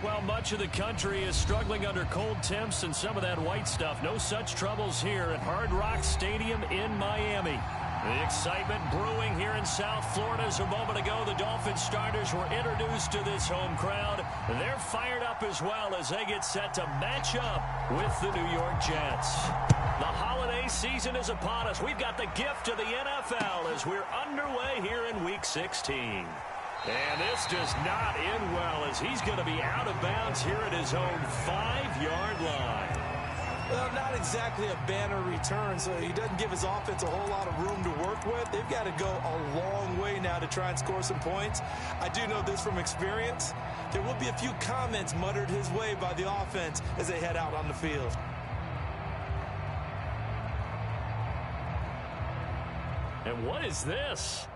Well, much of the country is struggling under cold temps and some of that white stuff. No such troubles here at Hard Rock Stadium in Miami. The excitement brewing here in South Florida. As a moment ago, the Dolphins starters were introduced to this home crowd. They're fired up as well as they get set to match up with the New York Jets. The holiday season is upon us. We've got the gift of the NFL as we're underway here in Week 16. And this does not end well as he's going to be out of bounds here at his own 5-yard line. Well, not exactly a banner return, so he doesn't give his offense a whole lot of room to work with. They've got to go a long way now to try and score some points. I do know this from experience. There will be a few comments muttered his way by the offense as they head out on the field. And what is this?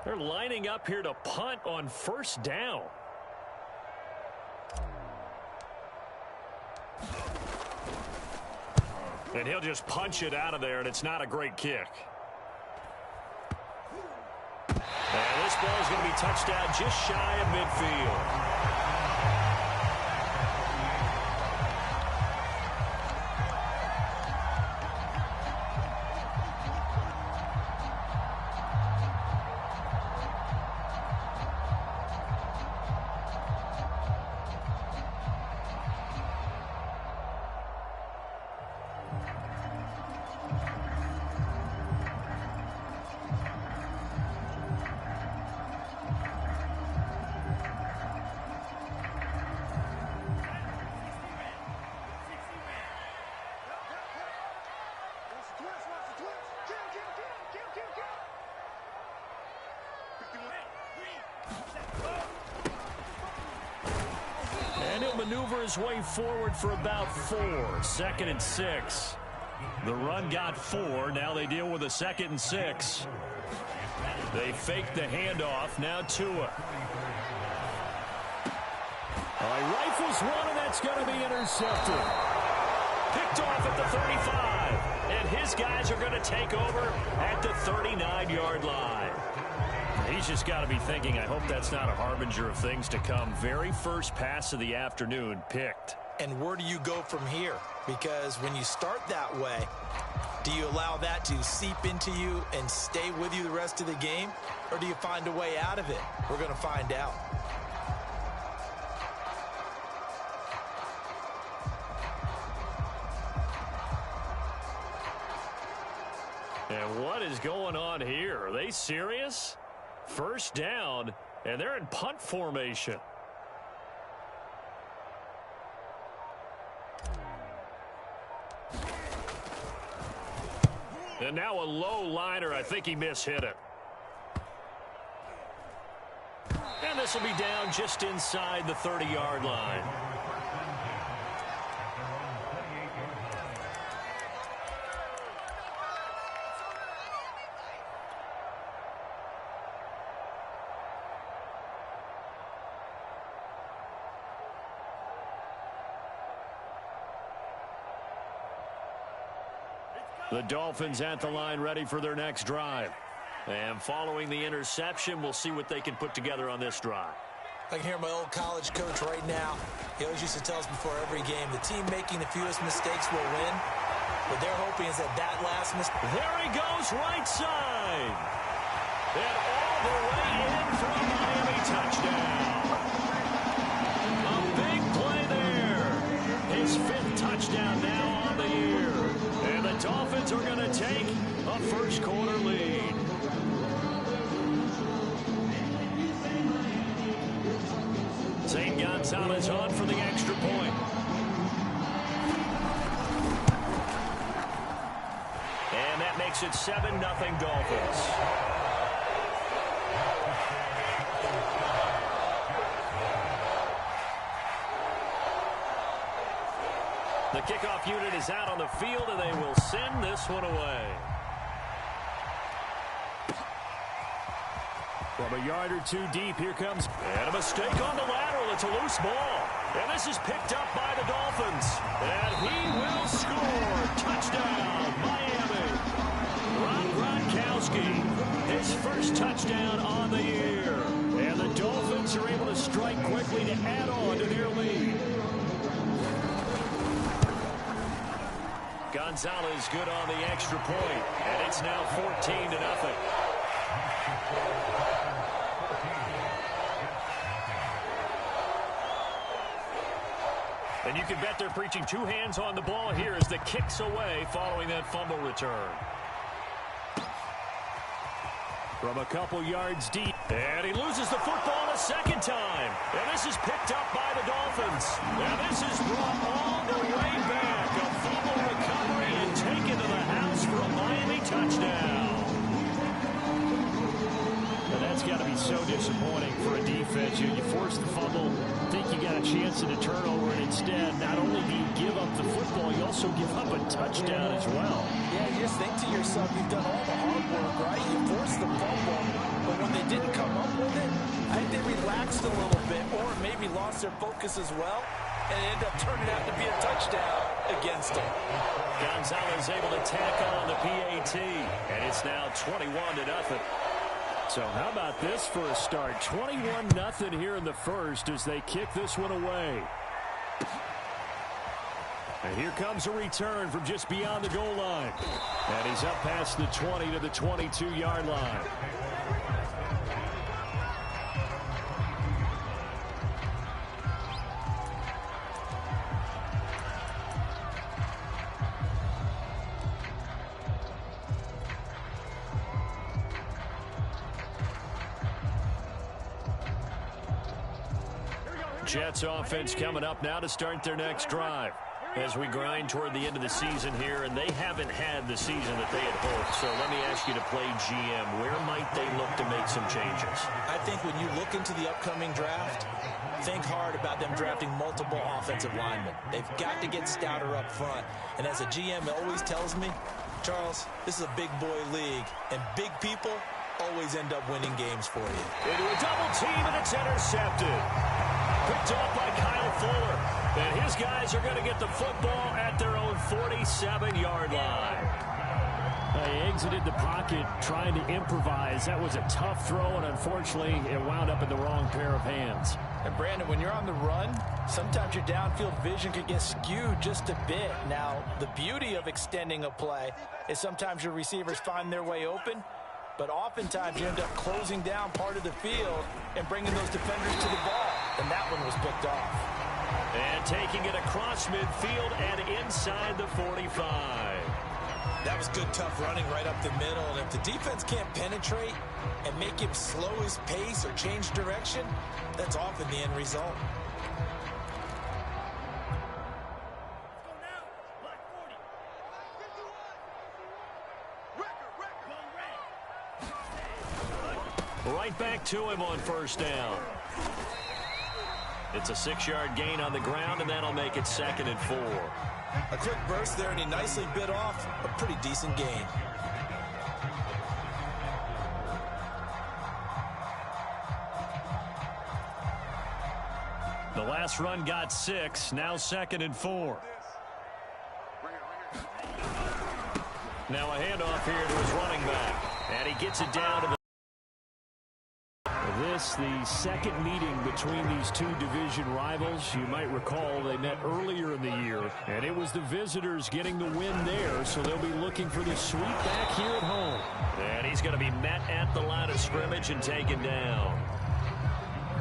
They're lining up here to punt on first down. And he'll just punch it out of there, and it's not a great kick. And this ball is going to be touched down just shy of midfield. And he'll maneuver his way forward for about 4. 2nd and 6. The run got 4. Now they deal with a 2nd and 6. They fake the handoff. Now Tua. Rifles one, and that's going to be intercepted. Picked off at the 35. And his guys are going to take over at the 39-yard line. He's just got to be thinking, I hope that's not a harbinger of things to come. Very first pass of the afternoon picked. And where do you go from here? Because when you start that way, do you allow that to seep into you and stay with you the rest of the game? Or do you find a way out of it? We're going to find out. And what is going on here? Are they serious? First down, and they're in punt formation. And now a low liner. I think he mishit it. And this will be down just inside the 30-yard line. The Dolphins at the line ready for their next drive. And following the interception, we'll see what they can put together on this drive. I can hear my old college coach right now. He always used to tell us before every game, the team making the fewest mistakes will win. What they're hoping is that last mistake. There he goes, right side. And all the way in for a Miami touchdown. A big play there. His 5th touchdown now on the year. And the Dolphins are going to take a first-quarter lead. St. Gonzalez on for the extra point. And that makes it 7-0 Dolphins. The kickoff unit is out on the field, and they will send this one away. From a yard or 2 deep, here comes. And a mistake on the lateral. It's a loose ball. And this is picked up by the Dolphins. And he will score. Touchdown, Miami. Rob Gronkowski, his first touchdown on the year. And the Dolphins are able to strike quickly to add on to their lead. Gonzalez good on the extra point, and it's now 14-0. And you can bet they're preaching two hands on the ball here as the kick's away following that fumble return. From a couple yards deep. And he loses the football a second time. And this is picked up by the Dolphins. And this is brought all the way back. A fumble recovery and taken to the house for a Miami touchdown. And that's got to be so disappointing for a defense. You force the fumble, think you got a chance at a turnover, and instead, not only do you give up the football, you also give up a touchdown as well. Yeah, you just think to yourself, you've done all the hard work, right? You forced the fumble, but when they didn't come up with it, I think they relaxed a little bit or maybe lost their focus as well, and it ended up turning out to be a touchdown against them. Gonzalez able to tack on the PAT, and it's now 21-0. So how about this for a start? 21-0 here in the first as they kick this one away. And here comes a return from just beyond the goal line. And he's up past the 20 to the 22-yard line. Jets offense coming up now to start their next drive as we grind toward the end of the season here, and they haven't had the season that they had hoped. So let me ask you to play GM. Where might they look to make some changes? I think when you look into the upcoming draft, think hard about them drafting multiple offensive linemen. They've got to get stouter up front. And as a GM always tells me, Charles, this is a big boy league, and big people always end up winning games for you. Into a double team, and it's intercepted. Picked off by Kyle Fuller. And his guys are going to get the football at their own 47-yard line. They exited the pocket trying to improvise. That was a tough throw, and unfortunately, it wound up in the wrong pair of hands. And Brandon, when you're on the run, sometimes your downfield vision could get skewed just a bit. Now, the beauty of extending a play is sometimes your receivers find their way open, but oftentimes you end up closing down part of the field and bringing those defenders to the ball. And that one was picked off. And taking it across midfield and inside the 45. That was good, tough running right up the middle. And if the defense can't penetrate and make him slow his pace or change direction, that's often the end result. Right back to him on first down. It's a 6-yard gain on the ground, and that'll make it 2nd and 4. A quick burst there, and he nicely bit off a pretty decent gain. The last run got 6, now 2nd and 4. Now a handoff here to his running back, and he gets it down to the This, the second meeting between these two division rivals. You might recall they met earlier in the year, and it was the visitors getting the win there, so they'll be looking for the sweep back here at home. And he's going to be met at the line of scrimmage and taken down.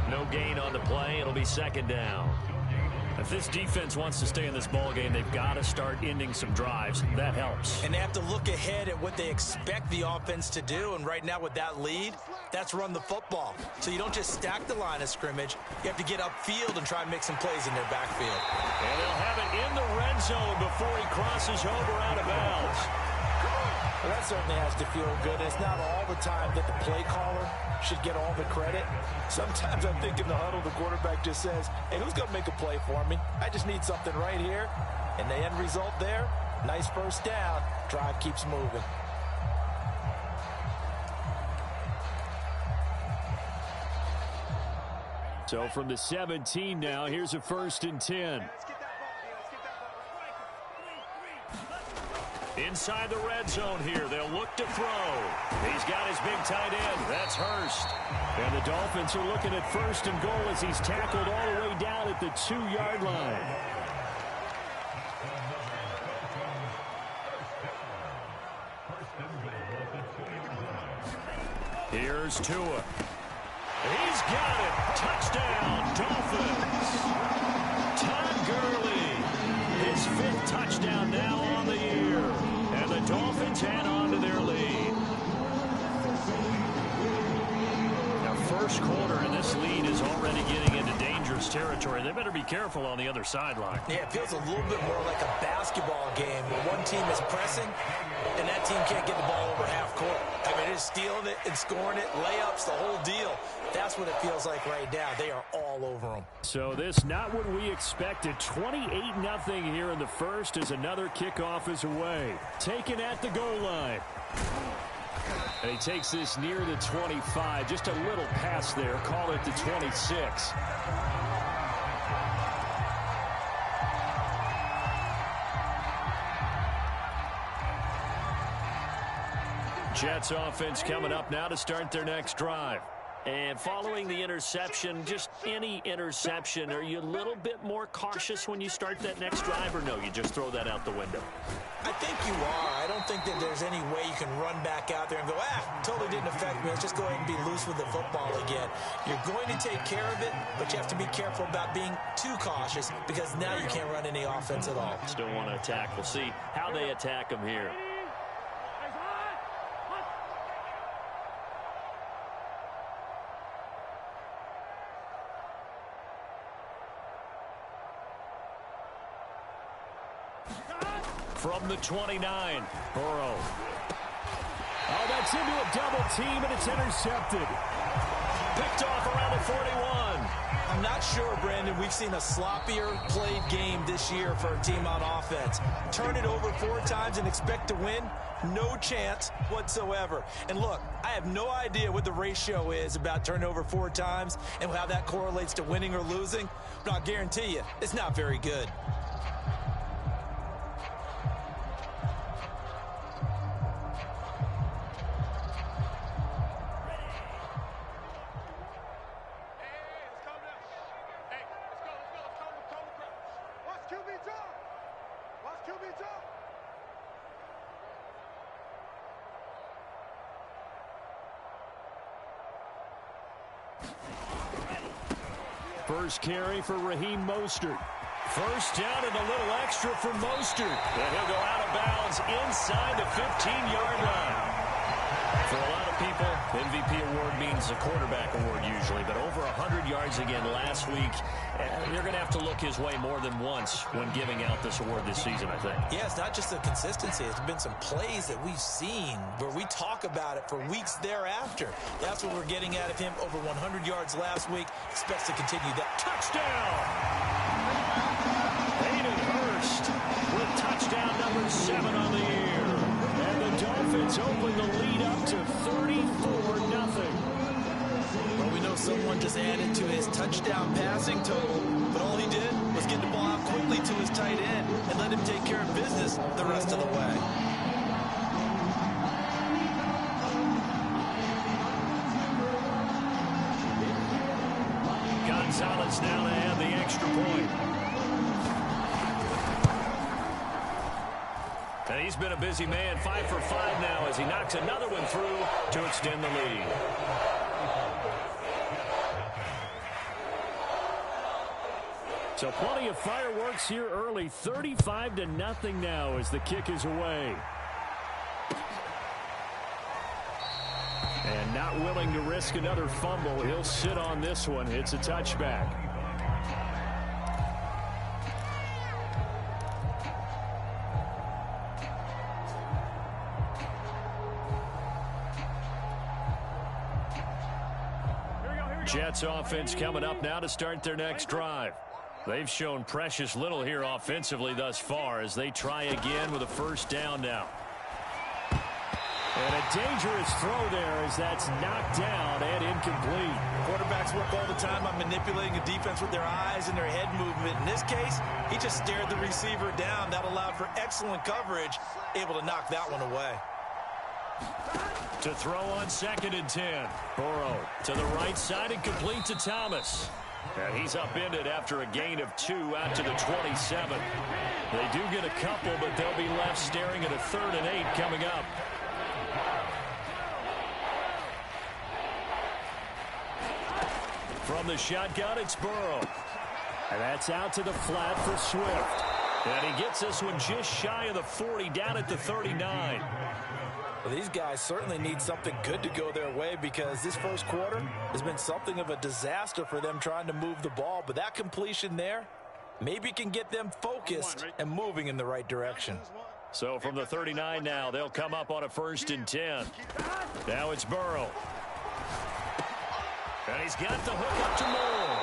No gain on the play. It'll be 2nd down. If this defense wants to stay in this ballgame, they've got to start ending some drives. That helps. And they have to look ahead at what they expect the offense to do. And right now with that lead, that's run the football. So you don't just stack the line of scrimmage. You have to get upfield and try and make some plays in their backfield. And they'll have it in the red zone before he crosses over out of bounds. Well, that certainly has to feel good. It's not all the time that the play caller should get all the credit. Sometimes I think in the huddle, the quarterback just says, hey, who's going to make a play for me? I just need something right here. And the end result there, nice first down. Drive keeps moving. So from the 17 now, here's a 1st and 10. Inside the red zone here, they'll look to throw. He's got his big tight end. That's Hurst. And the Dolphins are looking at 1st and goal as he's tackled all the way down at the 2-yard line. Here's Tua. He's got it. Touchdown, Dolphins. Todd Gurley, his 5th touchdown now on the year. And the Dolphins add on to their lead. Now, first quarter, and this lead is already getting into dangerous territory. They better be careful on the other sideline. Yeah, it feels a little bit more like a basketball game where one team is pressing and that team can't get the ball over half court. I mean, they're stealing it and scoring it, layups, the whole deal. That's what it feels like right now. They are all over them. So this not what we expected. 28-0 here in the first as another kickoff is away. Taken at the goal line. And he takes this near the 25. Just a little pass there. Call it the 26. Jets offense coming up now to start their next drive. And following the interception, just any interception, are you a little bit more cautious when you start that next drive, or no, you just throw that out the window? I think you are. I don't think that there's any way you can run back out there and go, totally didn't affect me. Let's just go ahead and be loose with the football again. You're going to take care of it, but you have to be careful about being too cautious because now you can't run any offense at all. Still want to attack. We'll see how they attack them here. From the 29, Burrow. Oh, that's into a double team, and it's intercepted. Picked off around the 41. I'm not sure, Brandon, we've seen a sloppier played game this year for a team on offense. Turn it over 4 times and expect to win? No chance whatsoever. And look, I have no idea what the ratio is about turning over 4 times and how that correlates to winning or losing, but I'll guarantee you, it's not very good. First carry for Raheem Mostert. First down and a little extra for Mostert. And he'll go out of bounds inside the 15-yard line. For a lot of people, MVP award means a quarterback award usually, but over 100 yards again last week. They're going to have to look his way more than once when giving out this award this season, I think. Yeah, it's not just the consistency. It's been some plays that we've seen where we talk about it for weeks thereafter. That's what we're getting out of him. Over 100 yards last week. Expects to continue that. Touchdown! Hayden Hurst with touchdown number 7 on the year. And the Dolphins open the lead up to 34-0. Well, we know someone just added to his touchdown passing total, but all he did was get the ball out quickly to his tight end and let him take care of business the rest of the way. Gonzalez now to add the extra point. And he's been a busy man, 5 for 5 now as he knocks another one through to extend the lead. So plenty of fireworks here early. 35-0 now as the kick is away. And not willing to risk another fumble. He'll sit on this one. It's a touchback. Jets offense coming up now to start their next drive. They've shown precious little here offensively thus far as they try again with a first down now. And a dangerous throw there as that's knocked down and incomplete. Quarterbacks work all the time on manipulating a defense with their eyes and their head movement. In this case, he just stared the receiver down. That allowed for excellent coverage, able to knock that one away. To throw on 2nd and 10. Burrow to the right side and complete to Thomas. And he's upended after a gain of 2 out to the 27. They do get a couple, but they'll be left staring at a 3rd and 8 coming up. From the shotgun, it's Burrow. And that's out to the flat for Swift. And he gets this one just shy of the 40, down at the 39. Well, these guys certainly need something good to go their way because this first quarter has been something of a disaster for them trying to move the ball. But that completion there maybe can get them focused and moving in the right direction. So from the 39 now, they'll come up on a 1st and 10. Now it's Burrow. And he's got the hook up to Moore.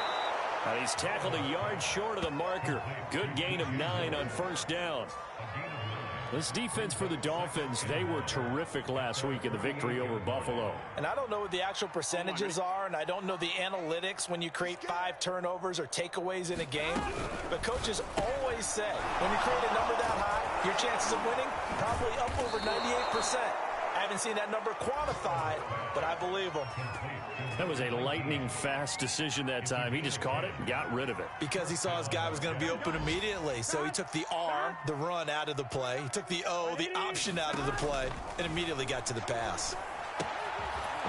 And he's tackled a yard short of the marker. Good gain of 9 on 1st down. This defense for the Dolphins, they were terrific last week in the victory over Buffalo. And I don't know what the actual percentages are, and I don't know the analytics when you create 5 turnovers or takeaways in a game. But coaches always say when you create a number that high, your chances of winning probably up over 98%. I haven't seen that number quantified, but I believe them. That was a lightning-fast decision that time. He just caught it and got rid of it. Because he saw his guy was going to be open immediately. So he took the R, the run, out of the play. He took the O, the option, out of the play, and immediately got to the pass.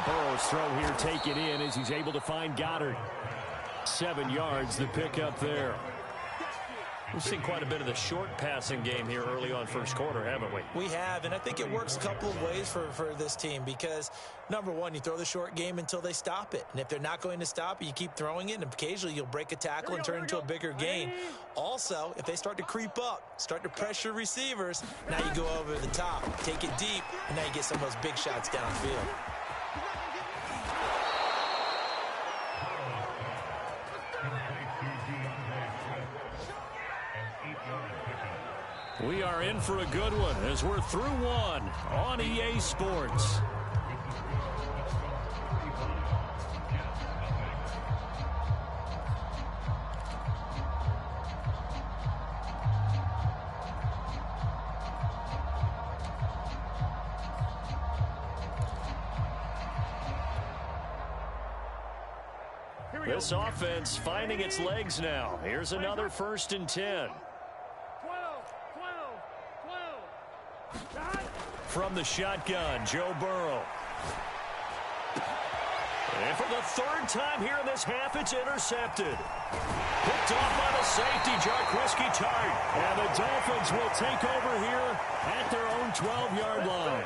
Burrow's throw here taken in as he's able to find Goddard. 7 yards, the pickup there. We've seen quite a bit of the short passing game here early on first quarter, haven't we? We have, and I think it works a couple of ways for this team because, number one, you throw the short game until they stop it. And if they're not going to stop it, you keep throwing it, and occasionally you'll break a tackle and turn it into a bigger gain. Also, if they start to creep up, start to pressure receivers, now you go over the top, take it deep, and now you get some of those big shots downfield. We are in for a good one as we're through one on EA Sports. This offense finding its legs now. Here's another 1st and 10. From the shotgun, Joe Burrow. And for the 3rd time here in this half, it's intercepted. Picked off by the safety, Jarquiski Tart. And the Dolphins will take over here at their own 12-yard line.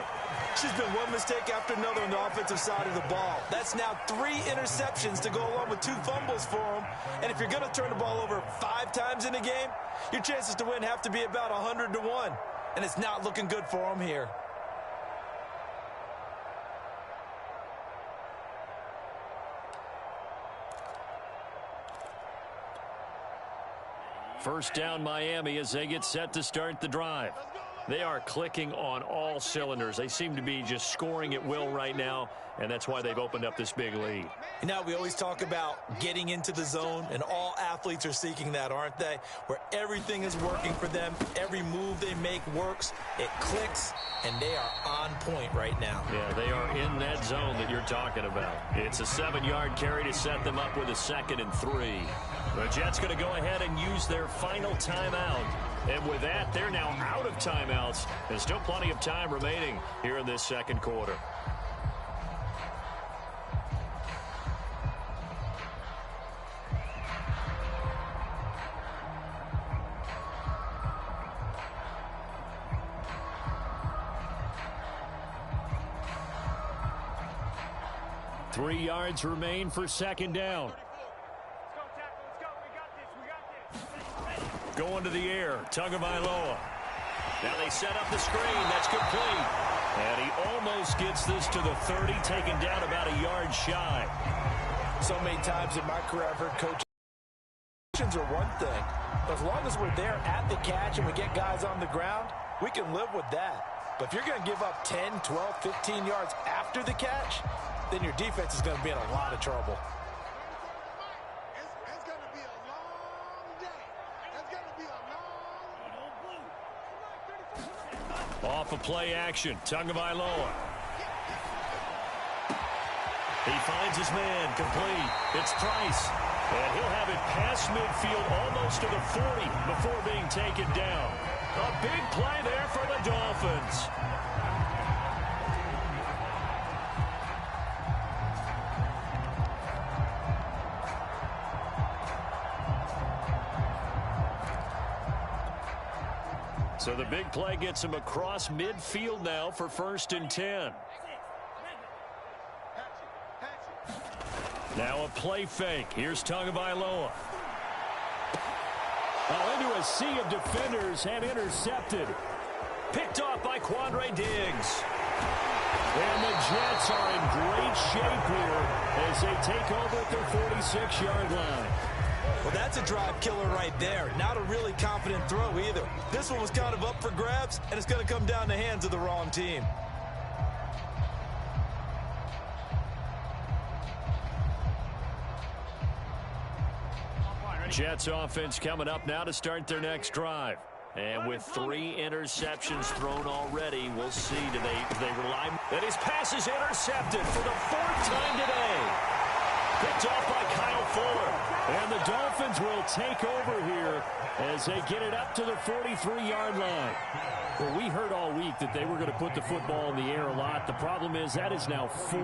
She's been one mistake after another on the offensive side of the ball. That's now 3 interceptions to go along with 2 fumbles for them. And if you're going to turn the ball over 5 times in a game, your chances to win have to be about 100 to 1. And it's not looking good for them here. First down Miami as they get set to start the drive. They are clicking on all cylinders. They seem to be just scoring at will right now, and that's why they've opened up this big lead. You know, we always talk about getting into the zone, and all athletes are seeking that, aren't they? Where everything is working for them, every move they make works, it clicks, and they are on point right now. Yeah, they are in that zone that you're talking about. It's a 7-yard carry to set them up with a 2nd and 3. The Jets going to go ahead and use their final timeout. And with that, they're now out of timeouts. There's still plenty of time remaining here in this 2nd quarter. Three yards remain for 2nd down. Going to the air, Tagovailoa. Now they set up the screen. That's complete. And he almost gets this to the 30, taken down about a yard shy. So many times in my career I've heard coaches are one thing. But as long as we're there at the catch and we get guys on the ground, we can live with that. But if you're going to give up 10, 12, 15 yards after the catch, then your defense is going to be in a lot of trouble. Off of play action, Tagovailoa. He finds his man, complete. It's Price. And he'll have it past midfield almost to the 40 before being taken down. A big play there for the Dolphins. So the big play gets him across midfield now for 1st and 10. Now a play fake. Here's Tagovailoa. Into a sea of defenders and intercepted. Picked off by Quandre Diggs. And the Jets are in great shape here as they take over at their 46-yard line. Well, that's a drive killer right there. Not a really confident throw either. This one was kind of up for grabs, and it's going to come down the hands of the wrong team. Jets offense coming up now to start their next drive. And with 3 interceptions thrown already, we'll see, do they rely? And his pass is intercepted for the 4th time today. Picked off by Kyle Fuller. And the Dolphins will take over here as they get it up to the 43-yard line. Well, we heard all week that they were going to put the football in the air a lot. The problem is that is now 4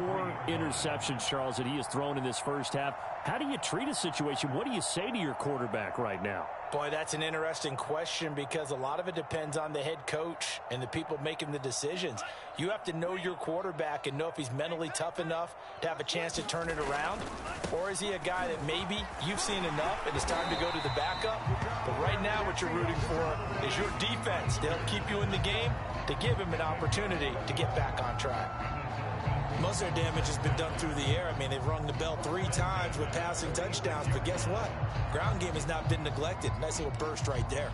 interceptions, Charles, that he has thrown in this first half. How do you treat a situation? What do you say to your quarterback right now? Boy, that's an interesting question because a lot of it depends on the head coach and the people making the decisions. You have to know your quarterback and know if he's mentally tough enough to have a chance to turn it around. Or is he a guy that maybe you've seen enough and it's time to go to the backup? But right now what you're rooting for is your defense. They'll keep you in the game to give him an opportunity to get back on track. Most of their damage has been done through the air. I mean, they've rung the bell 3 times with passing touchdowns, but guess what? Ground game has not been neglected. Nice little burst right there.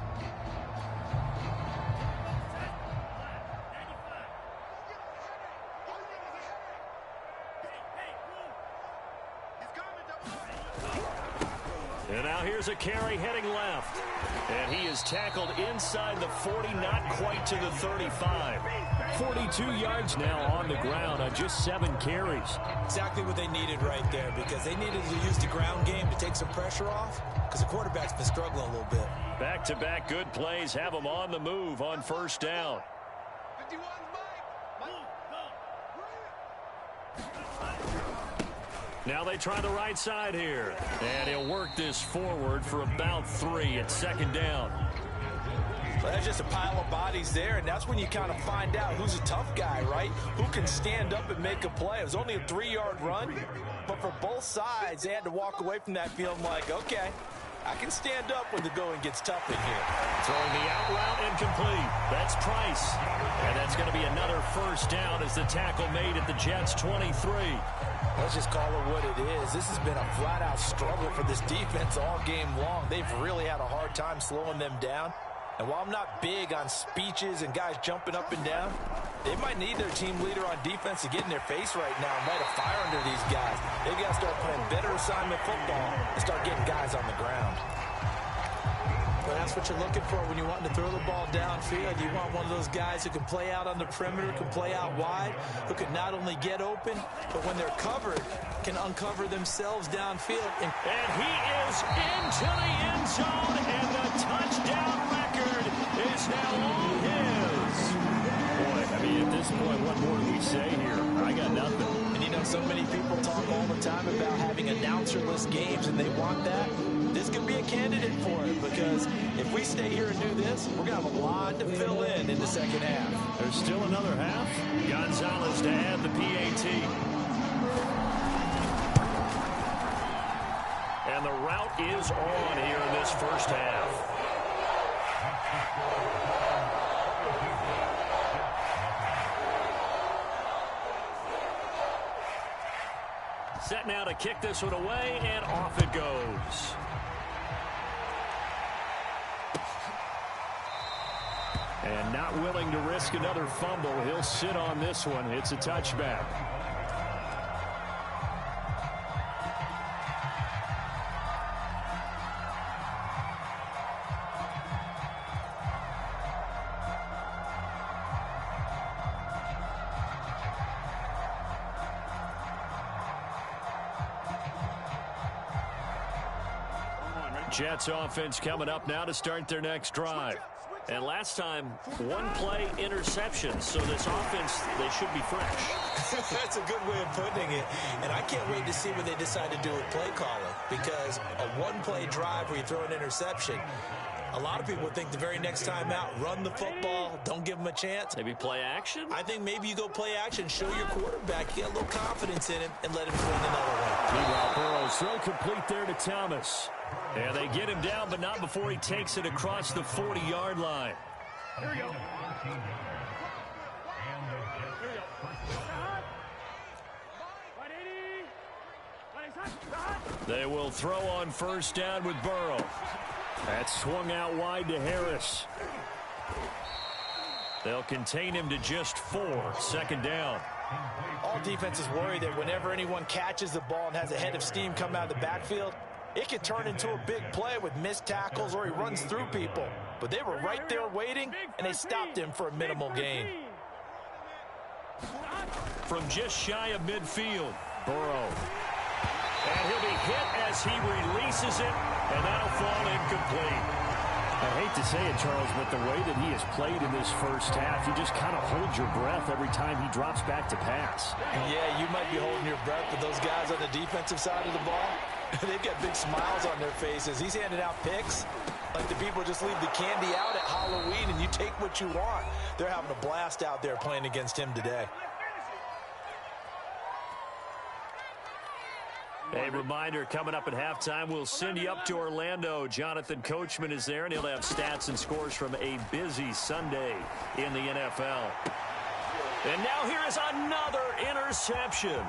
And now here's a carry heading left. And he is tackled inside the 40, not quite to the 35. 42 yards now on the ground on just 7 carries. Exactly what they needed right there because they needed to use the ground game to take some pressure off because the quarterback's been struggling a little bit. Back-to-back good plays have him on the move on 1st down. Now they try the right side here. And he'll work this forward for about 3 at 2nd down. Well, that's just a pile of bodies there, and that's when you kind of find out who's a tough guy, right? Who can stand up and make a play. It was only a 3-yard run, but for both sides, they had to walk away from that feeling like, okay, I can stand up when the going gets tough in here. Throwing the out route incomplete. That's Price. And that's going to be another 1st down as the tackle made at the Jets' 23. Let's just call it what it is. This has been a flat-out struggle for this defense all game long. They've really had a hard time slowing them down. And while I'm not big on speeches and guys jumping up and down, they might need their team leader on defense to get in their face right now and light a fire under these guys. They've got to start playing better assignment football and start getting guys on the ground. Well, that's what you're looking for when you're wanting to throw the ball downfield. You want one of those guys who can play out on the perimeter, can play out wide, who can not only get open, but when they're covered, can uncover themselves downfield. And he is into the end zone, and the touchdown record is now all his. Boy, I mean, at this point, what more do we say here? I got nothing. And you know, so many people talk all the time about having announcer-less games, and they want that. This could be a candidate for it because if we stay here and do this, we're going to have a lot to fill in the 2nd half. There's still another half. Gonzalez to add the PAT. And the route is on here in this 1st half. Set now to kick this one away, and off it goes. And not willing to risk another fumble. He'll sit on this one. It's a touchback. Jets offense coming up now to start their next drive. And last time, 1-play interception. So this offense, they should be fresh. That's a good way of putting it. And I can't wait to see what they decide to do with play calling. Because a 1-play drive where you throw an interception, A lot of people think the very next time out, run the football, don't give them a chance. Maybe play action? I think maybe you go play action, show your quarterback, get a little confidence in him, and let him swing another one. Meanwhile, Burrow's throw complete there to Thomas. And they get him down, but not before he takes it across the 40-yard line. Here we go. They will throw on first down with Burrow. That swung out wide to Harris. They'll contain him to just 4. Second down. All defenses worry that whenever anyone catches the ball and has a head of steam come out of the backfield, it can turn into a big play with missed tackles or he runs through people. But they were right there waiting, and they stopped him for a minimal gain. From just shy of midfield, Burrow. And he'll be hit as he releases it, and that'll fall incomplete. I hate to say it, Charles, but the way that he has played in this first half, you just kind of hold your breath every time he drops back to pass. Yeah, you might be holding your breath, but those guys on the defensive side of the ball, they've got big smiles on their faces. He's handing out picks like the people just leave the candy out at Halloween and you take what you want. They're having a blast out there playing against him today. A reminder, coming up at halftime, we'll send you up to Orlando. Jonathan Coachman is there, and he'll have stats and scores from a busy Sunday in the NFL. And now here is another interception.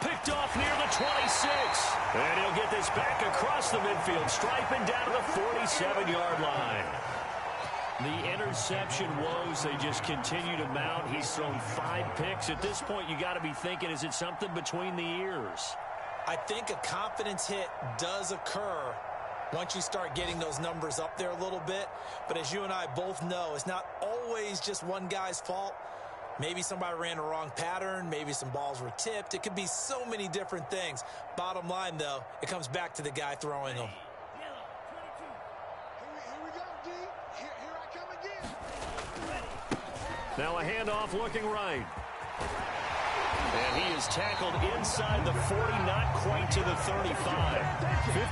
Picked off near the 26. And he'll get this back across the midfield, striping down to the 47-yard line. The interception woes, they just continue to mount. He's thrown 5 picks. At this point, you got to be thinking, is it something between the ears? I think a confidence hit does occur once you start getting those numbers up there a little bit. But as you and I both know, it's not always just one guy's fault. Maybe somebody ran the wrong pattern. Maybe some balls were tipped. It could be so many different things. Bottom line, though, it comes back to the guy throwing them. Now a handoff looking right. And he is tackled inside the 40, not quite to the 35.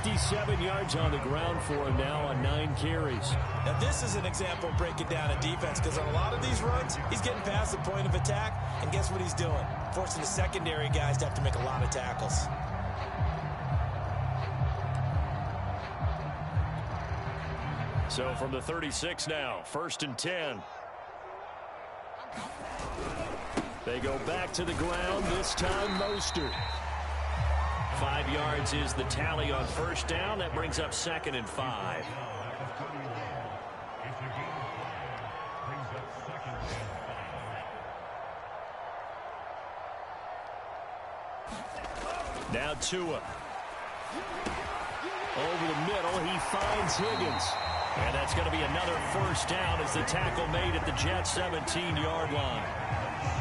57 yards on the ground for him now on 9 carries. Now this is an example of breaking down a defense, because on a lot of these runs, he's getting past the point of attack, and guess what he's doing? Forcing the secondary guys to have to make a lot of tackles. So from the 36 now, 1st and 10. They go back to the ground, this time Mostert. 5 yards is the tally on first down. That brings up 2nd and 5. Now Tua. Over the middle, he finds Higgins. And that's going to be another first down as the tackle made at the Jets' 17-yard line.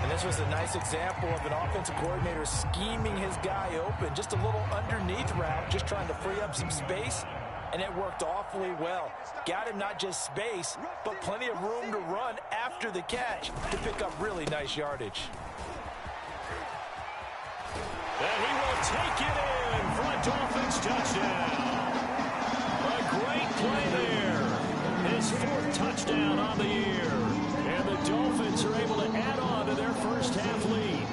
And this was a nice example of an offensive coordinator scheming his guy open. Just a little underneath route, just trying to free up some space, and it worked awfully well. Got him not just space, but plenty of room to run after the catch to pick up really nice yardage. And he will take it in for a Dolphins touchdown. A great play there. His 4th touchdown on the year. And the Dolphins are able to add on to their first half lead.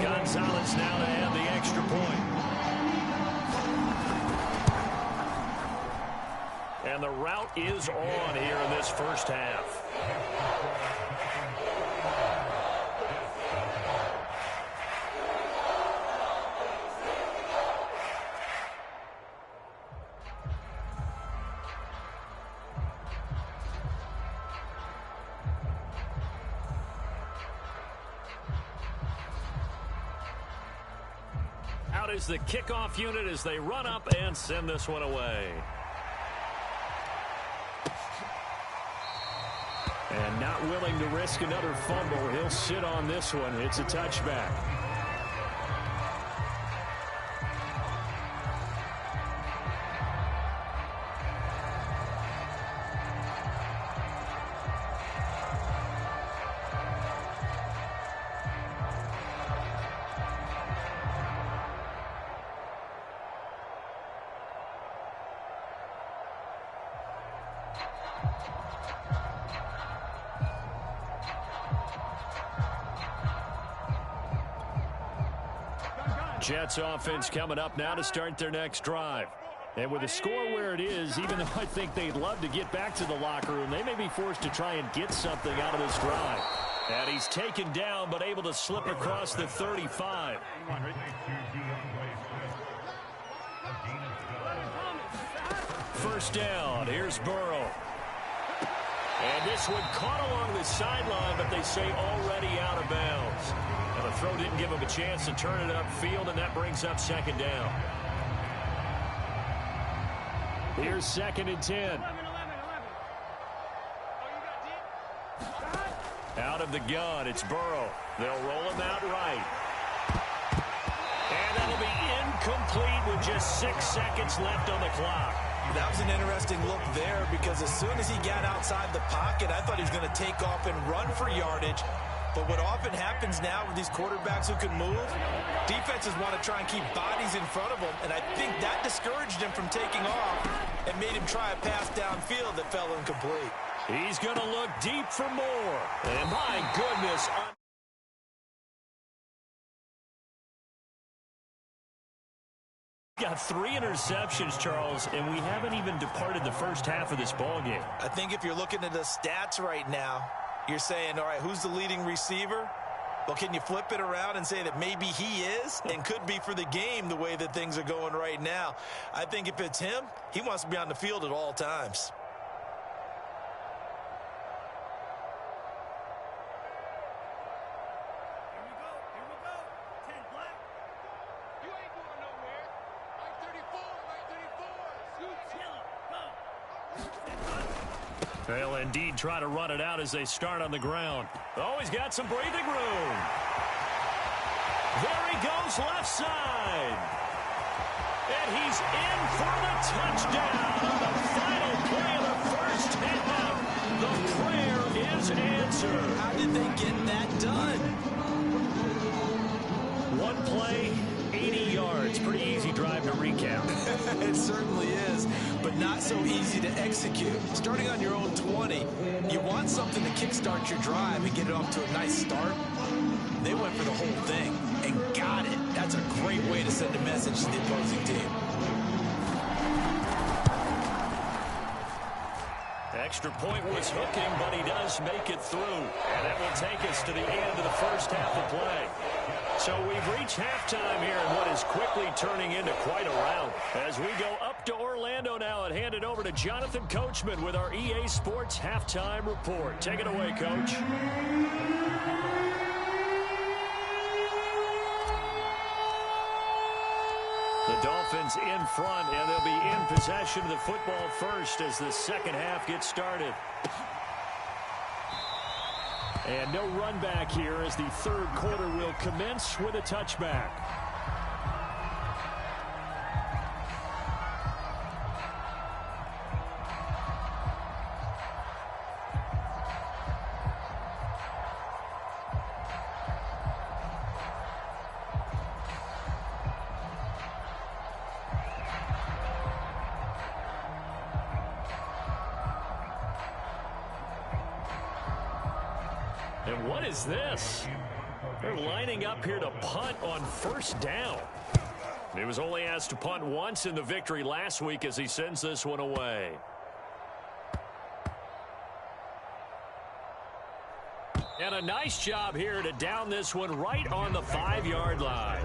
Gonzalez now to add the extra point. And the route is on here in this first half. Out is the kickoff unit as they run up and send this one away. And not willing to risk another fumble, he'll sit on this one. It's a touchback. Jets offense coming up now to start their next drive. And with the score where it is, even though I think they'd love to get back to the locker room, they may be forced to try and get something out of this drive. And he's taken down but able to slip across the 35. First down. Here's Burrow. And this one caught along the sideline, but they say already out of bounds. And the throw didn't give him a chance to turn it upfield, and that brings up second down. Here's 2nd and 10. Out of the gun, it's Burrow. They'll roll him out right. And that'll be incomplete with just 6 seconds left on the clock. That was an interesting look there because as soon as he got outside the pocket, I thought he was going to take off and run for yardage. But what often happens now with these quarterbacks who can move, defenses want to try and keep bodies in front of them, and I think that discouraged him from taking off and made him try a pass downfield that fell incomplete. He's going to look deep for more. And my goodness. Got 3 interceptions, Charles, and we haven't even departed the first half of this ballgame. I think if you're looking at the stats right now, you're saying, all right, who's the leading receiver? Well, can you flip it around and say that maybe he is and could be for the game the way that things are going right now? I think if it's him, he wants to be on the field at all times. They'll indeed try to run it out as they start on the ground. Oh, he's got some breathing room. There he goes left side. And he's in for the touchdown on the final play of the first half. The prayer is answered. How did they get that done? One play, 80 yards. Pretty easy drive to recap. It certainly is, but not so easy to execute. Starting on your own 20, you want something to kickstart your drive and get it off to a nice start. They went for the whole thing and got it. That's a great way to send a message to the opposing team. Extra point was hooking, but he does make it through. And that will take us to the end of the first half of play. So we've reached halftime here in what is quickly turning into quite a rout. As we go up to Orlando now and hand it over to Jonathan Coachman with our EA Sports Halftime Report. Take it away, Coach. The Dolphins in front, and they'll be in possession of the football first as the second half gets started. And no run back here as the third quarter will commence with a touchback. And what is this? They're lining up here to punt on first down. He was only asked to punt once in the victory last week as he sends this one away. And a nice job here to down this one right on the 5-yard line.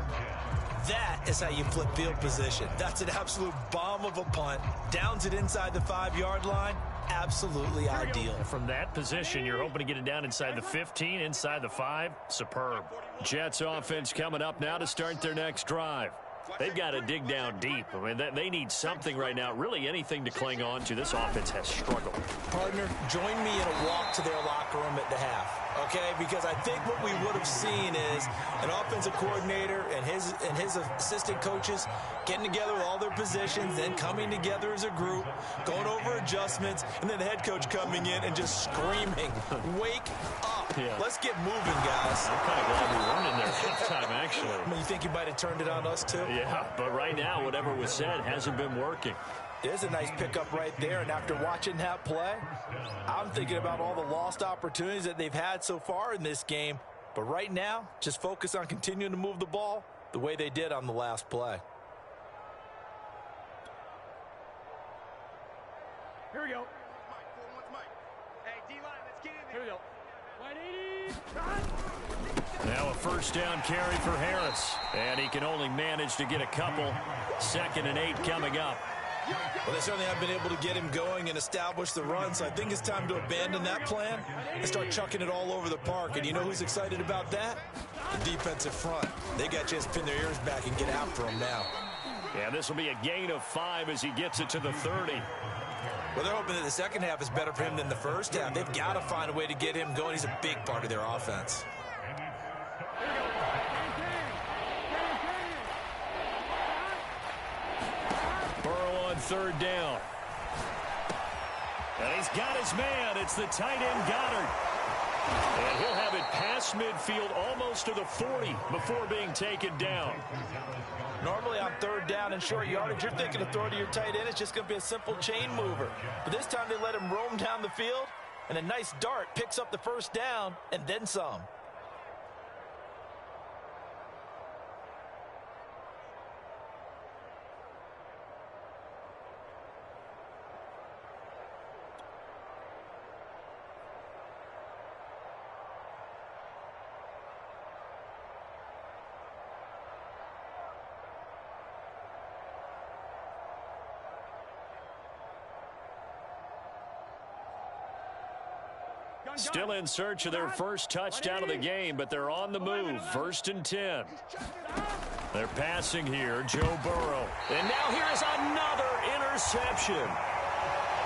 That is how you flip field position. That's an absolute bomb of a punt. Downs it inside the 5-yard line. Absolutely ideal. From that position, you're hoping to get it down inside the 15, inside the 5. Superb. Jets offense coming up now to start their next drive. They've got to dig down deep. I mean, they need something right now, really anything to cling on to. This offense has struggled. Partner, join me in a walk to their locker room at the half. Okay, because I think what we would have seen is an offensive coordinator and his assistant coaches getting together with all their positions, then coming together as a group, going over adjustments, and then the head coach coming in and just screaming, "Wake up! Yeah. Let's get moving, guys." I'm kind of glad we weren't in there halftime, actually. I mean, you think you might have turned it on us too? Yeah, but right now, whatever was said hasn't been working. There's a nice pickup right there, and after watching that play, I'm thinking about all the lost opportunities that they've had so far in this game. But right now, just focus on continuing to move the ball the way they did on the last play. Here we go. Hey, D-line, let's get in there. Here we go. 180. Now a first down carry for Harris. And he can only manage to get a couple. 2nd and 8 coming up. Well, they certainly have been able to get him going and establish the run, so I think it's time to abandon that plan and start chucking it all over the park. And you know who's excited about that? The defensive front. They got a chance to pin their ears back and get after him now. Yeah, this will be a gain of 5 as he gets it to the 30. Well, they're hoping that the second half is better for him than the first half. They've got to find a way to get him going. He's a big part of their offense. Burrow on 3rd down. And he's got his man. It's the tight end Goddard. And he'll have it past midfield almost to the 40 before being taken down. Normally on 3rd down and short yardage, you're thinking to throw to your tight end. It's just going to be a simple chain mover. But this time they let him roam down the field, and a nice dart picks up the first down and then some. Still in search of their first touchdown of the game, but they're on the move. 1st and 10. They're passing here, Joe Burrow. And now here is another interception.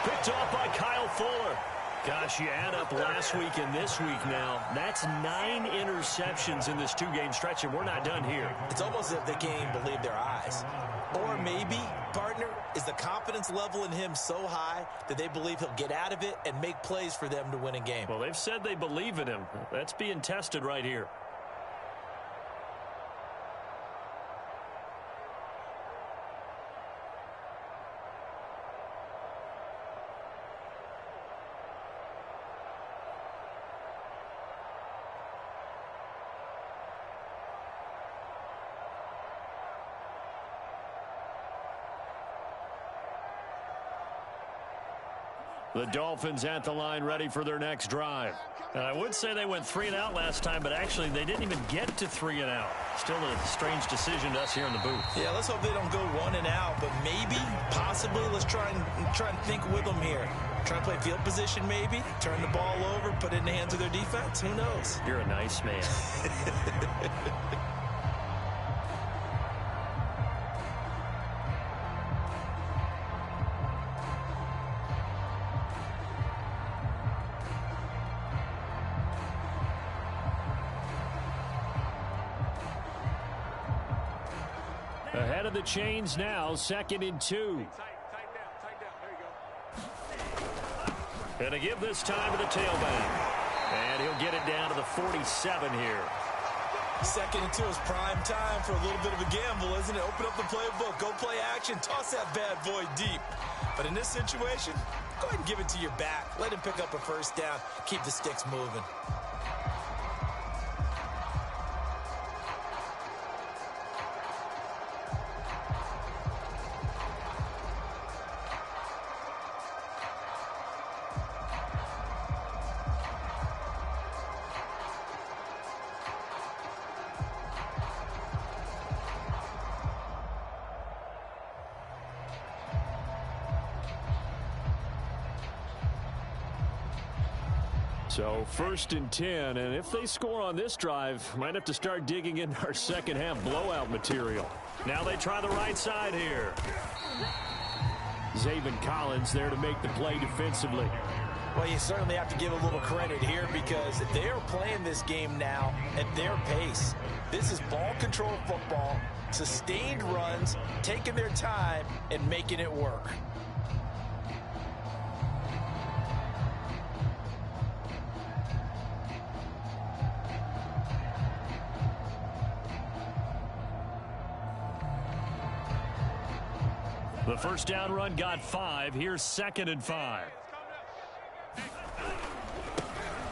Picked off by Kyle Fuller. Gosh, you add up last week and this week now. That's 9 interceptions in this 2-game stretch, and we're not done here. It's almost as if they can't even believe their eyes. Or maybe, partner, is the confidence level in him so high that they believe he'll get out of it and make plays for them to win a game. Well, they've said they believe in him. That's being tested right here. The Dolphins at the line ready for their next drive. I would say they went 3 and out last time, but actually they didn't even get to 3 and out. Still a strange decision to us here in the booth. Yeah, let's hope they don't go 1 and out, but maybe, possibly, let's try and think with them here. Try and play field position maybe, turn the ball over, put it in the hands of their defense. Who knows? You're a nice man. Ahead of the chains now, 2nd and 2. Tight down. There you go. Gonna give this time to the tailback. And he'll get it down to the 47 here. 2nd and 2 is prime time for a little bit of a gamble, isn't it? Open up the playbook, go play action, toss that bad boy deep. But in this situation, go ahead and give it to your back. Let him pick up a first down. Keep the sticks moving. So 1st and 10, and if they score on this drive, might have to start digging into our second half blowout material. Now they try the right side here. Zaven Collins there to make the play defensively. Well, you certainly have to give a little credit here because they are playing this game now at their pace. This is ball control football, sustained runs, taking their time, and making it work. The first down run got 5. Here's 2nd and 5.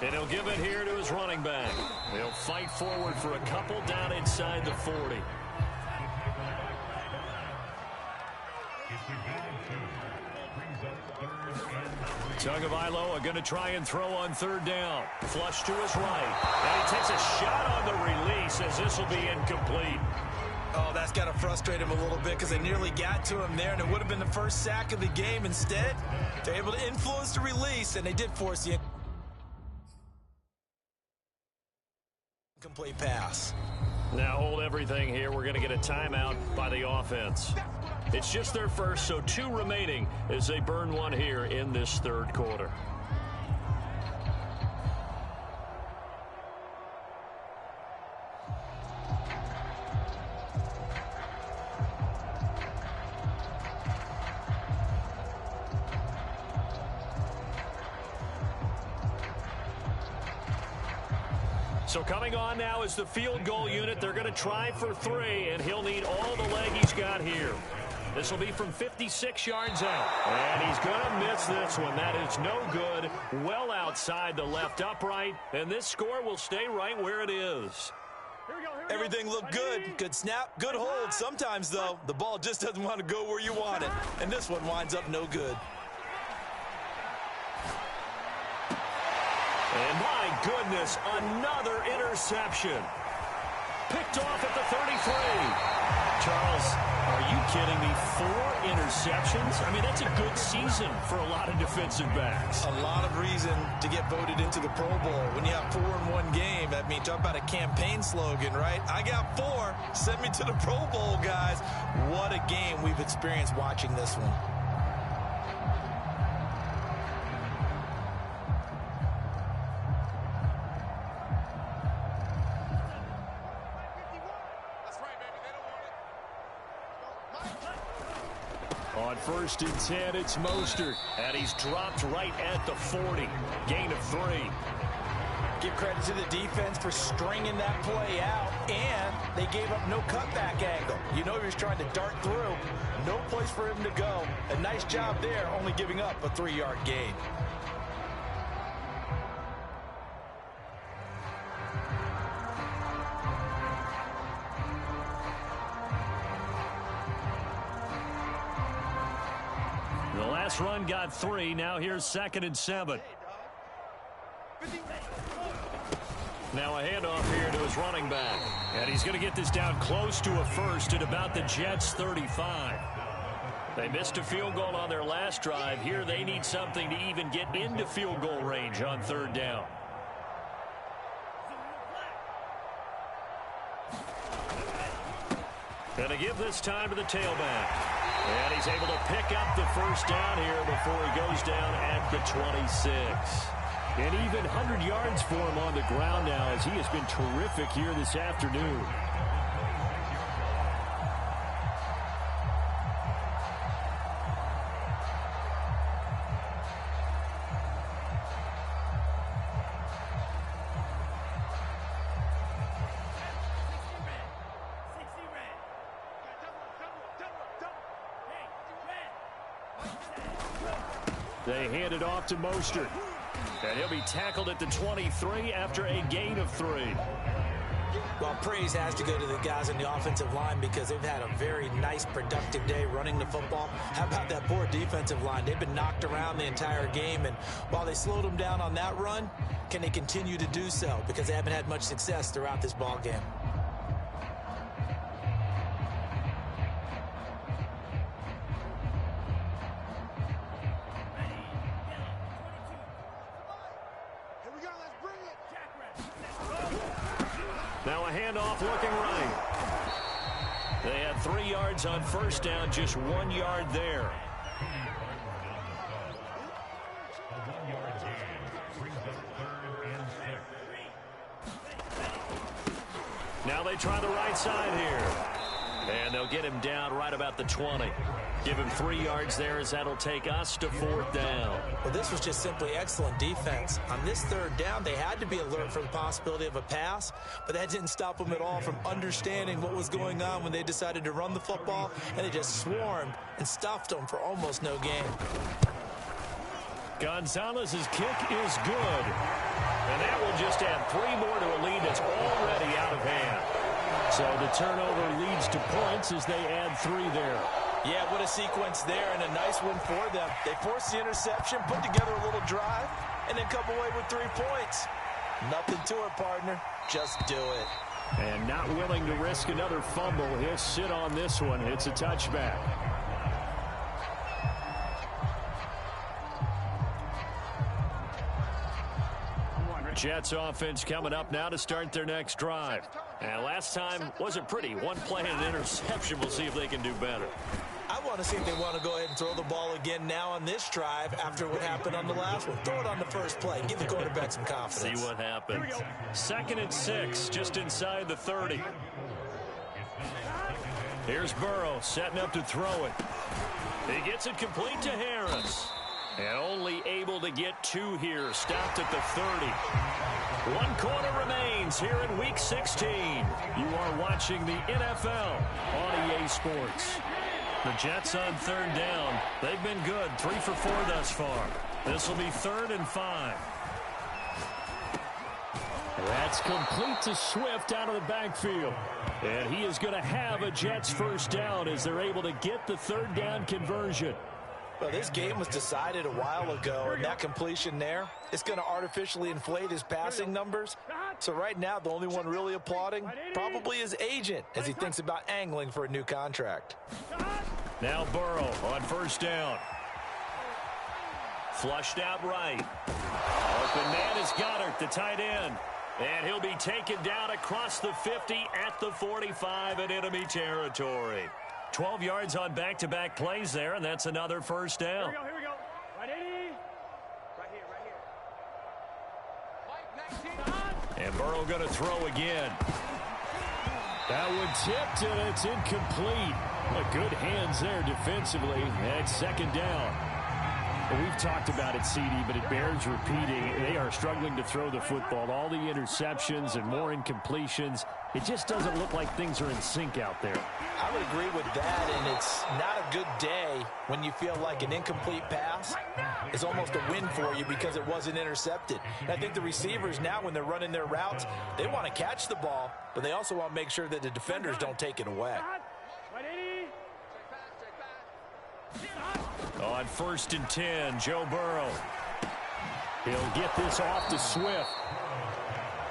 And he'll give it here to his running back. He'll fight forward for a couple down inside the 40. Tagovailoa are going to try and throw on third down. Flush to his right. And he takes a shot on the release as this will be incomplete. Oh, that's got to frustrate him a little bit because they nearly got to him there, and it would have been the first sack of the game. Instead, they're able to influence the release, and they did force the incomplete pass. Now hold everything here. We're going to get a timeout by the offense. It's just their first, so 2 remaining as they burn one here in this third quarter. So coming on now is the field goal unit. They're going to try for 3, and he'll need all the leg he's got here. This will be from 56 yards out. And he's going to miss this one. That is no good. Well outside the left upright. And this score will stay right where it is. Everything looked good. Good snap, good hold. Sometimes, though, the ball just doesn't want to go where you want it. And this one winds up no good. And my goodness, another interception. Picked off at the 33. Charles, are you kidding me? 4 interceptions? I mean, that's a good season for a lot of defensive backs. A lot of reason to get voted into the Pro Bowl. When you have 4 in one game, I mean, talk about a campaign slogan, right? I got 4. Send me to the Pro Bowl, guys. What a game we've experienced watching this one. On 1st and 10, it's Mostert. And he's dropped right at the 40. Gain of 3. Give credit to the defense for stringing that play out, and they gave up no cutback angle. You know he was trying to dart through. No place for him to go. A nice job there, only giving up a 3-yard gain. The last run got 3. Now here's 2nd and 7. Now a handoff here to his running back. And he's going to get this down close to a first at about the Jets' 35. They missed a field goal on their last drive. Here they need something to even get into field goal range on 3rd down. And to give this time to the tailback. And he's able to pick up the first down here before he goes down at the 26. And even 100 yards for him on the ground now, as he has been terrific here this afternoon. They hand it off to Mostert. And he'll be tackled at the 23 after a gain of 3. Well, praise has to go to the guys on the offensive line because they've had a very nice, productive day running the football. How about that poor defensive line? They've been knocked around the entire game, and while they slowed them down on that run, can they continue to do so? Because they haven't had much success throughout this ball game. Now a handoff looking right. They had 3 yards on 1st down, just 1 yard there. Now they try the right side here. And they'll get him down right about the 20. Give him 3 yards there as that'll take us to 4th down. Well, this was just simply excellent defense. On this 3rd down, they had to be alert for the possibility of a pass, but that didn't stop them at all from understanding what was going on when they decided to run the football, and they just swarmed and stuffed them for almost no gain. Gonzalez's kick is good. And that will just add 3 more to a lead that's already out of hand. So the turnover leads to points as they add 3 there. Yeah, what a sequence there, and a nice one for them. They forced the interception, put together a little drive, and then come away with 3 points. Nothing to it, partner. Just do it. And not willing to risk another fumble. He'll sit on this one. It's a touchback. Jets offense coming up now to start their next drive. And last time wasn't pretty. One play and an interception. We'll see if they can do better. I want to see if they want to go ahead and throw the ball again now on this drive after what happened on the last one. Throw it on the first play. Give the quarterback some confidence. See what happens. 2nd and 6, just inside the 30. Here's Burrow setting up to throw it. He gets it complete to Harris. And only able to get 2 here. Stopped at the 30. 1 quarter remains here in Week 16. You are watching the NFL on EA Sports. The Jets on 3rd down. They've been good. 3 for 4 thus far. This will be 3rd and 5. That's complete to Swift out of the backfield. And he is going to have a Jets first down as they're able to get the 3rd down conversion. Well, this game was decided a while ago, and that completion there, it's going to artificially inflate his passing numbers. So right now, the only one really applauding probably his agent as he thinks about angling for a new contract. Now Burrow on 1st down. Flushed out right. Open man is Goddard, the tight end. And he'll be taken down across the 50 at the 45 in enemy territory. 12 yards on back-to-back plays there, and that's another first down. Here we go. Right here. And Burrow going to throw again. That one tipped, and it's incomplete. But good hands there defensively at 2nd down. Well, we've talked about it, CD, but it bears repeating. They are struggling to throw the football. All the interceptions and more incompletions. It just doesn't look like things are in sync out there. I would agree with that, and it's not a good day when you feel like an incomplete pass is almost a win for you because it wasn't intercepted. And I think the receivers now, when they're running their routes, they want to catch the ball, but they also want to make sure that the defenders don't take it away. On 1st and 10, Joe Burrow. He'll get this off to Swift.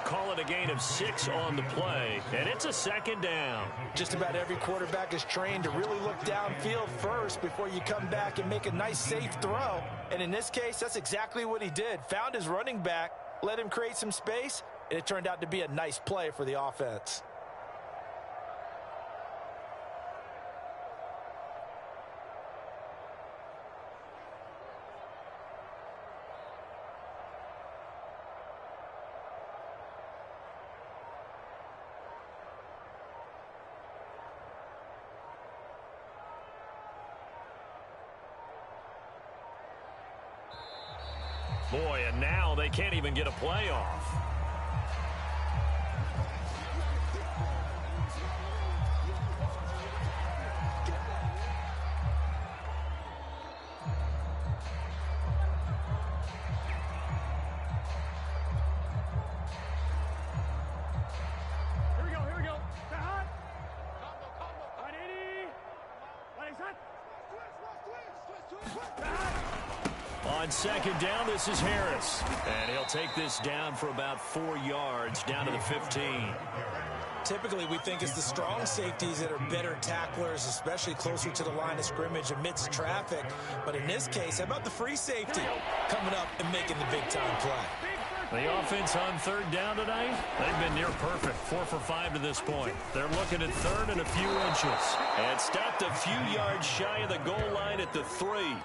Call it a gain of 6 on the play, and it's a 2nd down. Just about every quarterback is trained to really look downfield first before you come back and make a nice, safe throw. And in this case, that's exactly what he did. Found his running back, let him create some space, and it turned out to be a nice play for the offense. Boy, and now they can't even get a play off. Here we go. Hot. Combo. 180. What is that? On 2nd down, this is Harris. And he'll take this down for about 4 yards, down to the 15. Typically, we think it's the strong safeties that are better tacklers, especially closer to the line of scrimmage amidst traffic. But in this case, how about the free safety coming up and making the big-time play? The offense on 3rd down tonight, they've been near perfect, 4 for 5 to this point. They're looking at 3rd and a few inches. And stopped a few yards shy of the goal line at the 3.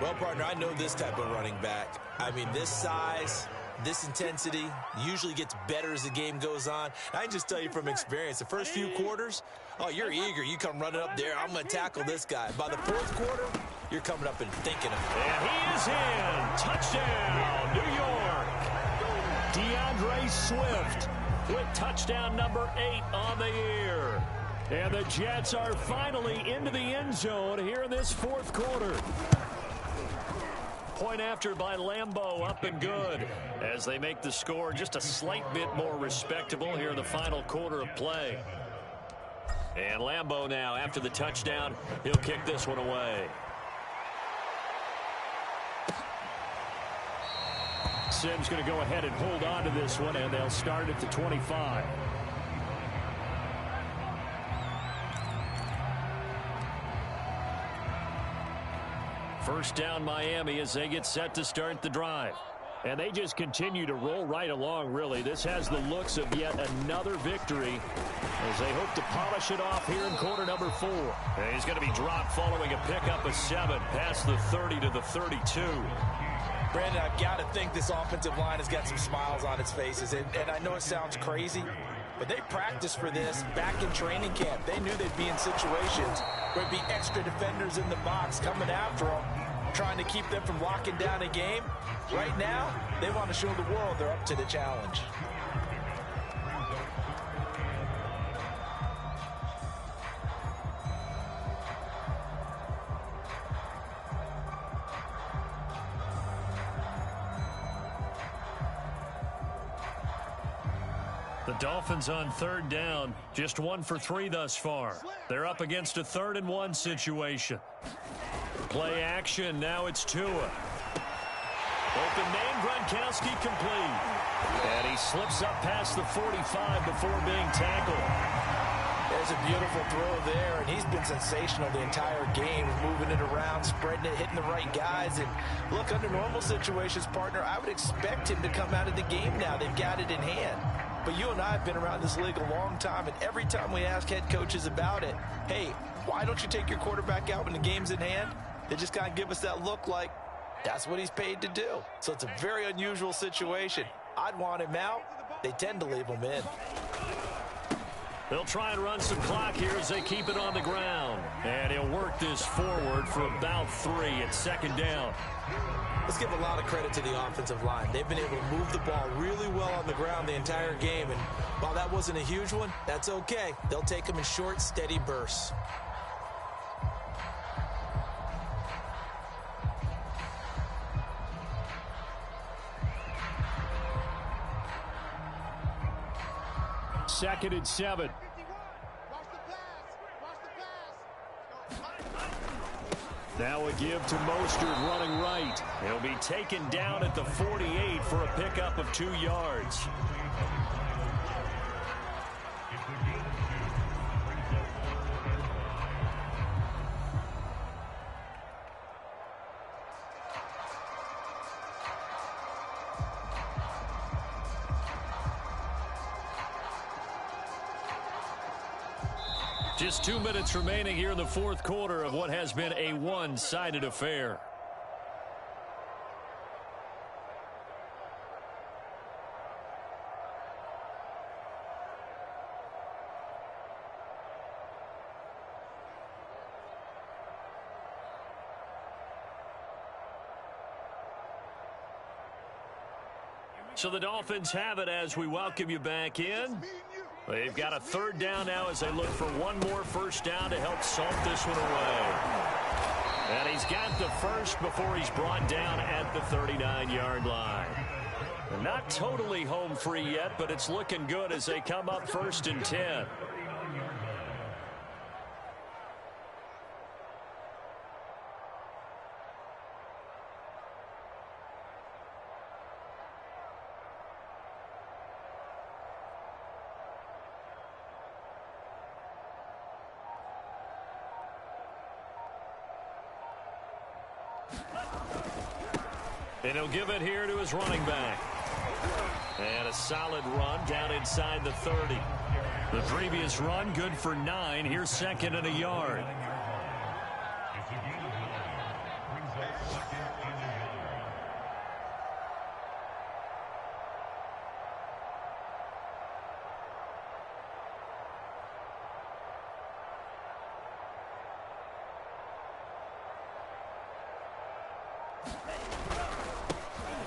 Well, partner, I know this type of running back. I mean, this size, this intensity usually gets better as the game goes on. I can just tell you from experience, the first few quarters, oh, you're eager. You come running up there. I'm going to tackle this guy. By the 4th quarter, you're coming up and thinking of it. And he is in. Touchdown, New York. DeAndre Swift with touchdown number 8 on the year. And the Jets are finally into the end zone here in this 4th quarter. Point after by Lambeau, up and good as they make the score just a slight bit more respectable here in the final quarter of play. And Lambeau now, after the touchdown, he'll kick this one away. Sims going to go ahead and hold on to this one, and they'll start at the 25. First down Miami as they get set to start the drive. And they just continue to roll right along, really. This has the looks of yet another victory as they hope to polish it off here in quarter number 4. And he's going to be dropped following a pickup of 7 past the 30 to the 32. Brandon, I've got to think this offensive line has got some smiles on its faces. And I know it sounds crazy, but they practiced for this back in training camp. They knew they'd be in situations where there'd be extra defenders in the box coming after them, trying to keep them from locking down a game. Right now, they want to show the world they're up to the challenge. The Dolphins on third down, just 1 for 3 thus far. They're up against a 3rd and 1 situation. Play action, now it's Tua. Open man, Gronkowski complete. And he slips up past the 45 before being tackled. There's a beautiful throw there, and he's been sensational the entire game, moving it around, spreading it, hitting the right guys. And look, under normal situations, partner, I would expect him to come out of the game now. They've got it in hand. But you and I have been around this league a long time, and every time we ask head coaches about it, hey, why don't you take your quarterback out when the game's in hand? They just kind of give us that look like that's what he's paid to do. So it's a very unusual situation. I'd want him out. They tend to leave him in. They'll try and run some clock here as they keep it on the ground. And he'll work this forward for about 3 at 2nd down. Let's give a lot of credit to the offensive line. They've been able to move the ball really well on the ground the entire game. And while that wasn't a huge one, that's okay. They'll take them in short, steady bursts. Second and 7. Now a give to Mostert running right. He'll be taken down at the 48 for a pickup of 2 yards. Just 2 minutes remaining here in the 4th quarter of what has been a one-sided affair. So the Dolphins have it as we welcome you back in. They've got a 3rd down now as they look for one more first down to help salt this one away. And he's got the first before he's brought down at the 39-yard line. And not totally home free yet, but it's looking good as they come up 1st and 10. And he'll give it here to his running back. And a solid run down inside the 30. The previous run good for 9. Here's 2nd and a yard.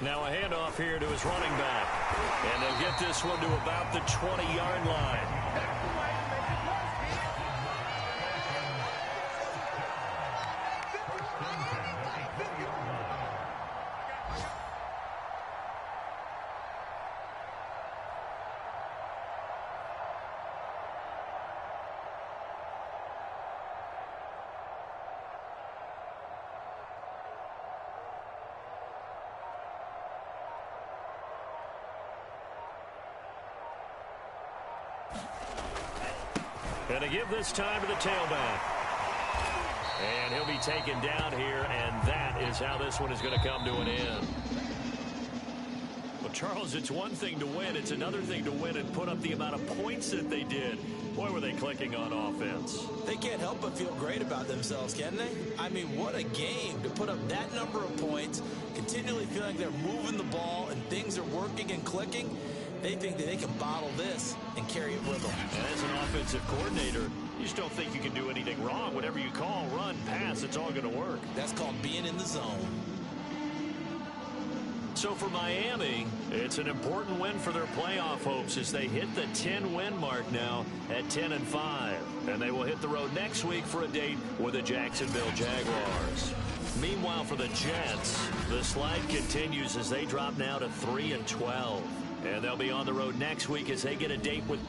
Now a handoff here to his running back. And they'll get this one to about the 20-yard line. And to give this time to the tailback. And he'll be taken down here, and that is how this one is going to come to an end. Well, Charles, it's one thing to win. It's another thing to win and put up the amount of points that they did. Boy, were they clicking on offense. They can't help but feel great about themselves, can they? I mean, what a game to put up that number of points, continually feeling they're moving the ball and things are working and clicking. They think that they can bottle this and carry it with them. And as an offensive coordinator, you just don't think you can do anything wrong. Whatever you call, run, pass, it's all going to work. That's called being in the zone. So for Miami, it's an important win for their playoff hopes as they hit the 10-win mark now at 10-5. And they will hit the road next week for a date with the Jacksonville Jaguars. Meanwhile, for the Jets, the slide continues as they drop now to 3-12. And they'll be on the road next week as they get a date with